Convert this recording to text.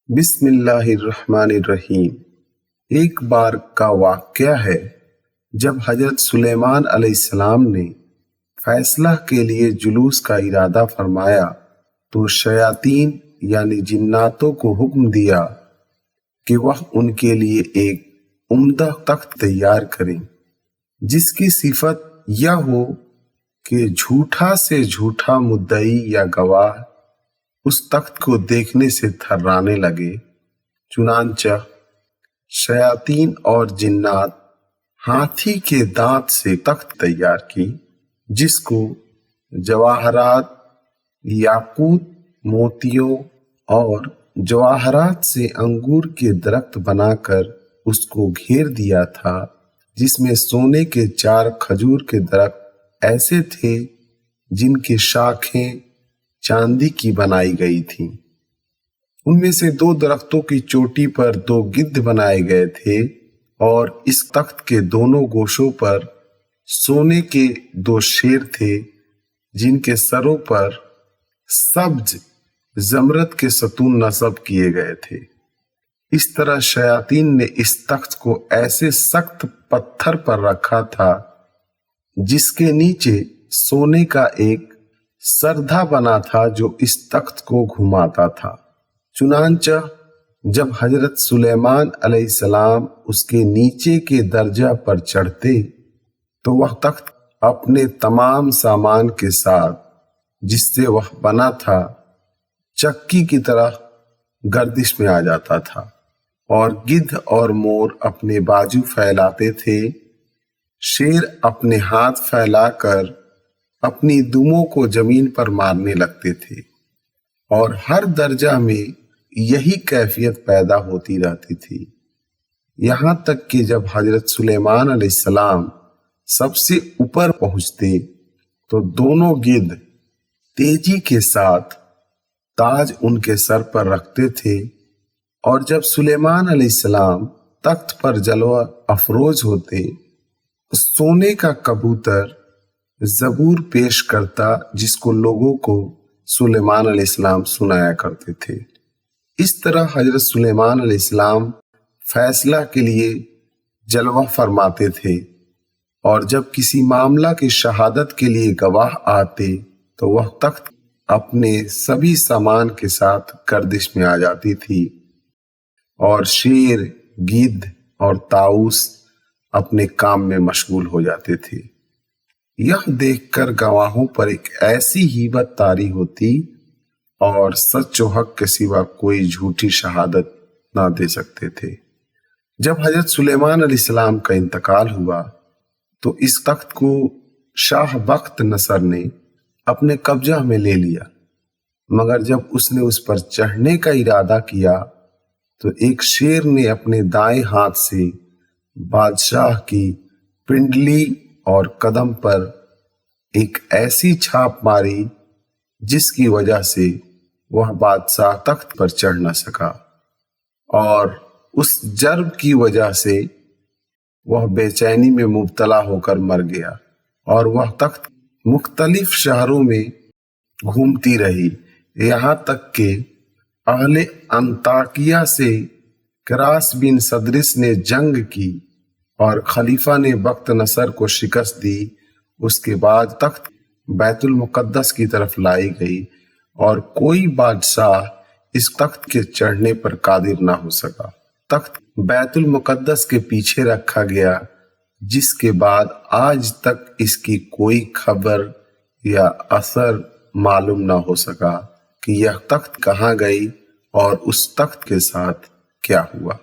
بسم اللہ الرحمن الرحیم۔ ایک بار کا واقعہ ہے جب حضرت سلیمان علیہ السلام نے فیصلہ کے لیے جلوس کا ارادہ فرمایا تو شیاطین یعنی جناتوں کو حکم دیا کہ وہ ان کے لیے ایک عمدہ تخت تیار کریں جس کی صفت یہ ہو کہ جھوٹا سے جھوٹا مدعی یا گواہ اس تخت کو دیکھنے سے تھرانے لگے۔ چنانچہ شیاطین اور جنات ہاتھی کے دانت سے تخت تیار کی جس کو جواہرات، یاقوت، موتیوں اور جواہرات سے انگور کے درخت بنا کر اس کو گھیر دیا تھا، جس میں سونے کے 4 کھجور کے درخت ایسے تھے جن کی شاخیں چاندی کی بنائی گئی تھیں۔ ان میں سے 2 درختوں کی چوٹی پر 2 گدھ بنائے گئے تھے اور اس تخت کے دونوں گوشوں پر سونے کے 2 شیر تھے جن کے سروں پر سبز زمرد کے ستون نصب کیے گئے تھے۔ اس طرح شیاطین نے اس تخت کو ایسے سخت پتھر پر رکھا تھا جس کے نیچے سونے کا ایک سردھا بنا تھا جو اس تخت کو گھماتا تھا۔ چنانچہ جب حضرت سلیمان علیہ السلام اس کے نیچے کے درجہ پر چڑھتے تو وہ تخت اپنے تمام سامان کے ساتھ جس سے وہ بنا تھا چکی کی طرح گردش میں آ جاتا تھا، اور گدھ اور مور اپنے بازو پھیلاتے تھے، شیر اپنے ہاتھ پھیلا کر اپنی دموں کو زمین پر مارنے لگتے تھے، اور ہر درجہ میں یہی کیفیت پیدا ہوتی رہتی تھی، یہاں تک کہ جب حضرت سلیمان علیہ السلام سب سے اوپر پہنچتے تو دونوں گدھ تیزی کے ساتھ تاج ان کے سر پر رکھتے تھے، اور جب سلیمان علیہ السلام تخت پر جلوہ افروز ہوتے، سونے کا کبوتر زبور پیش کرتا جس کو لوگوں کو سلیمان علیہ السلام سنایا کرتے تھے۔ اس طرح حضرت سلیمان علیہ السلام فیصلہ کے لیے جلوہ فرماتے تھے، اور جب کسی معاملہ کی شہادت کے لیے گواہ آتے تو وہ تخت اپنے سبھی سامان کے ساتھ گردش میں آ جاتی تھی، اور شیر، گدھ اور طاؤس اپنے کام میں مشغول ہو جاتے تھے۔ یہ دیکھ کر گواہوں پر ایک ایسی ہیبت طاری ہوتی اور سچ و حق کے سوا کوئی جھوٹی شہادت نہ دے سکتے تھے۔ جب حضرت سلیمان علیہ السلام کا انتقال ہوا تو اس تخت کو شاہ بخت نصر نے اپنے قبضہ میں لے لیا، مگر جب اس نے اس پر چڑھنے کا ارادہ کیا تو ایک شیر نے اپنے دائیں ہاتھ سے بادشاہ کی پنڈلی اور قدم پر ایک ایسی چھاپ ماری جس کی وجہ سے وہ بادشاہ تخت پر چڑھ نہ سکا، اور اس جرب کی وجہ سے وہ بے چینی میں مبتلا ہو کر مر گیا، اور وہ تخت مختلف شہروں میں گھومتی رہی، یہاں تک کہ اہل انطاکیہ سے کراس بن صدرس نے جنگ کی اور خلیفہ نے بخت نصر کو شکست دی۔ اس کے بعد تخت بیت المقدس کی طرف لائی گئی اور کوئی بادشاہ اس تخت کے چڑھنے پر قادر نہ ہو سکا۔ تخت بیت المقدس کے پیچھے رکھا گیا، جس کے بعد آج تک اس کی کوئی خبر یا اثر معلوم نہ ہو سکا کہ یہ تخت کہاں گئی اور اس تخت کے ساتھ کیا ہوا۔